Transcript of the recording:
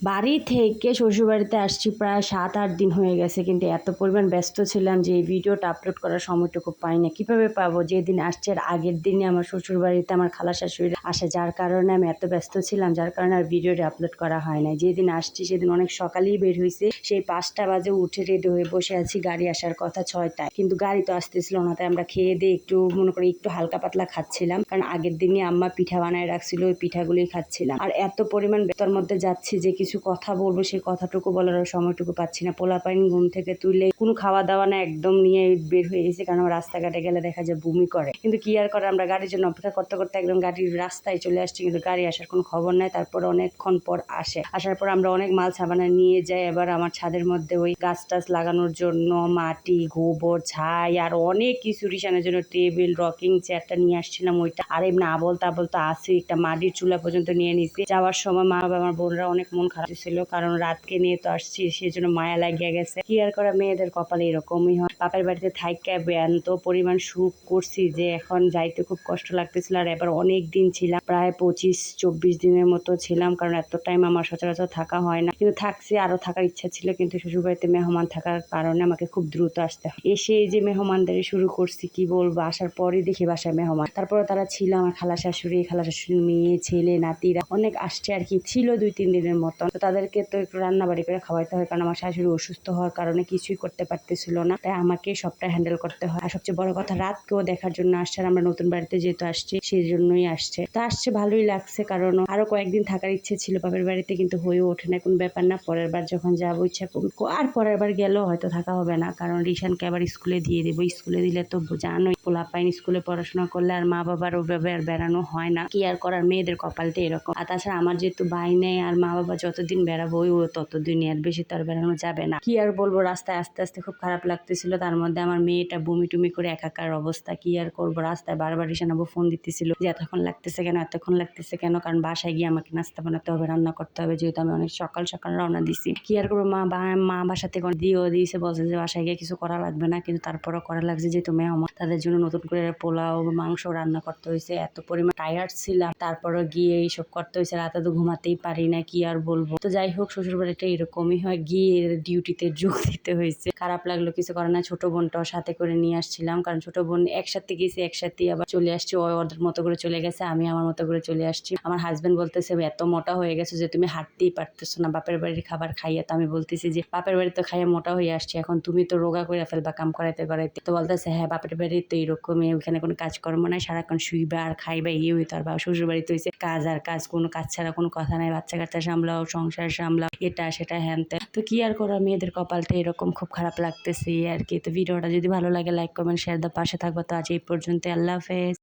বাড়ি থেকে শ্বশুরবাড়িতে আসছি প্রায় ৭-৮ দিন হয়ে গেছে, কিন্তু এত পরিমাণ ব্যস্ত ছিলাম যে এই ভিডিওটা আপলোড করার সময়টুকু পাই না। কিভাবে পাবো? যেদিন আসছি এর আগের দিনে আমার শ্বশুরবাড়িতে আমার খালা শাশুড়ি আসে, যার কারণে আমি এত ব্যস্ত ছিলাম, যার কারণে আর ভিডিওটা আপলোড করা হয় নাই। যেদিন আসছি সেদিন অনেক সকালেই বের হয়েছি, সেই ৫টা বাজে উঠে রেডি হয়ে বসে আছি। গাড়ি আসার কথা ৬টায়, কিন্তু গাড়ি তো আসতেছিল না। তাই আমরা খেয়ে দিয়ে একটু মনে করি একটু হালকা পাতলা খাচ্ছিলাম, কারণ আগের দিনই আম্মা পিঠা বানায় রাখছিল, ওই পিঠাগুলোই খাচ্ছিলাম। আর এত পরিমাণ ব্যস্ততার মধ্যে যাচ্ছি যে কিছু কথা বলবো, সেই কথাটুকু বলার সময়টুকু পাচ্ছি না। পোলাপাইন ঘুম থেকে তুলে কোনো খাওয়া দাওয়া না, একদম নিয়ে বের হয়ে গেছি, কারণ আমার রাস্তাঘাটে গেলে দেখা যায় বমি করে। কিন্তু কি আর করে, আমরা গাড়ির জন্য অপেক্ষা করতে করতে একদম গাড়ির রাস্তায় চলে আসছি, কিন্তু গাড়ি আসার কোনো খবর নাই। তারপর অনেকক্ষণ পর আসার পর আমরা অনেক মাল সাবানা নিয়ে যাই। এবার আমার ছাদের মধ্যে ওই গাছ টাছ লাগানোর জন্য মাটি, গোবর, ছাই আর অনেক কিছু রিসানোর জন্য টেবিল, রকিং চেয়ারটা নিয়ে আসছিলাম ওইটা। আর এমনি আবল তাবল তো আছে, একটা মাটির চুলা পর্যন্ত নিয়ে নিছি। যাওয়ার সময় মা বাবা আমার বোনরা অনেক মন খারাপ ছিল, কারণ রাতকে নিয়ে তো আসছি, সেজন্য মায়া লাগিয়ে গেছে। কি আর করা, মেয়েদের কপালে এরকমই হয়। বাপের বাড়িতে থাইকা এত পরিমাণ সুখ করছি যে এখন যাইতে খুব কষ্ট লাগতেছিল। আর এবার অনেক দিন ছিলাম, প্রায় 25-24 দিনের মতো ছিলাম, কারণ এত টাইম আমার সচরাচর থাকা হয় না। কিন্তু থাকছি, আরো থাকার ইচ্ছা ছিল, কিন্তু শ্বশুরবাড়িতে মেহমান থাকার কারণে আমাকে খুব দ্রুত আসতে হয়। এসে এই যে মেহমানদারি শুরু করছি, কি বলবো, আসার পরই দেখি বাসায় মেহমান। তারপরে তারা ছিল আমার খালা শাশুড়ির মেয়ে, ছেলে, নাতিরা অনেক আসছে আর কি, ছিল 2-3 দিনের মতন। তো তাদেরকে তো একটু রান্না বাড়ি করে খাওয়াইতে হয়, কারণ আমার শাশুড়ি অসুস্থ হওয়ার কারণে কিছুই করতে পারতেছিল না, তাই আমাকে সবটা হ্যান্ডেল করতে হয়। আর সবচেয়ে বড় কথা, রাতকেও দেখার জন্য আসছে। আর আমরা নতুন বাড়িতে যেহেতু আসছি, সেই জন্যই আসছে। তো আসছে ভালোই লাগছে, কারণ আরো কয়েকদিন থাকার ইচ্ছে ছিল বাপের বাড়িতে, কিন্তু হয়ে ওঠে না। কোনো ব্যাপার না, পরের বার যখন যাবো ইচ্ছা আর পরের বার গেলেও হয়তো থাকা হবে না, কারণ রিশানকে আবার স্কুলে দিয়ে দেবো। স্কুলে দিলে তো জানোই, পোলাপাইন স্কুলে পড়াশোনা করলে আর মা বাবার ওভাবে আর বেড়ানো হয় না। কি আর করার, মেয়েদের কপালটা এরকম। আর তাছাড়া আমার যেহেতু ভাই নেই, আর মা বাবা যতদিন বেড়াবো ও ততদিনই, আর বেশি তো আর বেড়ানো যাবে না। কি আর বলবো, রাস্তায় আস্তে আস্তে খুব খারাপ লাগতেছিল। তার মধ্যে আমার মেয়েটা বমি টুমি করে একাকার অবস্থা। কি আর করবো, রাস্তায় বারবার রিশানাবু ফোন দিতেছিল যে এতক্ষণ লাগতেছে কেন, এতক্ষণ লাগতেছে কেন, কারণ বাসায় গিয়ে আমাকে নাস্তা বানাতে হবে, রান্না করতে হবে, যেহেতু আমি অনেক সকাল সকাল রওনা দিছি। কি আর করবো, মা বাসা থেকে দিয়েছে, বলছে যে বাসায় গিয়ে কিছু করা লাগবে না, কিন্তু তারপরও করা লাগছে, যেহেতু মেহমান, তাদের জন্য নতুন করে পোলাও মাংস রান্না করতে হয়েছে। এত পরিমাণ টায়ার্ড ছিলাম, তারপরও গিয়ে এইসব করতে হয়েছে। রাতে তো ঘুমাতেই পারি না, কি আর বলবো। তো যাই হোক, শ্বশুর বাড়িটা এরকমই হয়, গিয়ে ডিউটিতে যোগ দিতে হয়েছে। খারাপ লাগলো, কিছু করে না। ছোট বোনটাও সাথে করে নিয়ে আসছিলাম, কারণ ছোট বোন একসাথে গেছি, একসাথে আবার চলে আসছি। ওদের মতো করে চলে গেছে, আমি আমার মতো করে চলে আসছি। আমার হাজবেন্ড বলতেছে এত মোটা হয়ে গেছে যে তুমি হাঁটতেই পারতেছো না বাপের বাড়ির খাবার খাইয়ে। তো আমি বলতেছি যে বাপের বাড়িতে খাইয়ে মোটা হয়ে আসছি, এখন তুমি তো রোগা করে ফেলবা কাম করাইতে করাইতে। তো বলতেছে হ্যাঁ, বাপের বাড়ি তো এরকমই, ওখানে কোনো কাজকর্ম নাই, সারাক্ষণ শুইবা আর খাইবা, ইয়ে হইতো। আর শ্বশুর বাড়িতে হয়েছে কাজ আর কাজ, কোনো কাজ ছাড়া কোনো কথা নাই। বাচ্চা কাচ্চা সামলাও, সংসার সামলাও, এটা সেটা হ্যান ত্যান। তো কি আর করা, মেয়েদের কপালটা এরকম, খুব খারাপ লাগতেছে আর কি। তো ভিডিওটা যদি ভালো লাগে লাইক কমেন্ট শেয়ার দাও, পাশে থাকবো। তো আজ এই পর্যন্ত, আল্লাহ হাফেজ।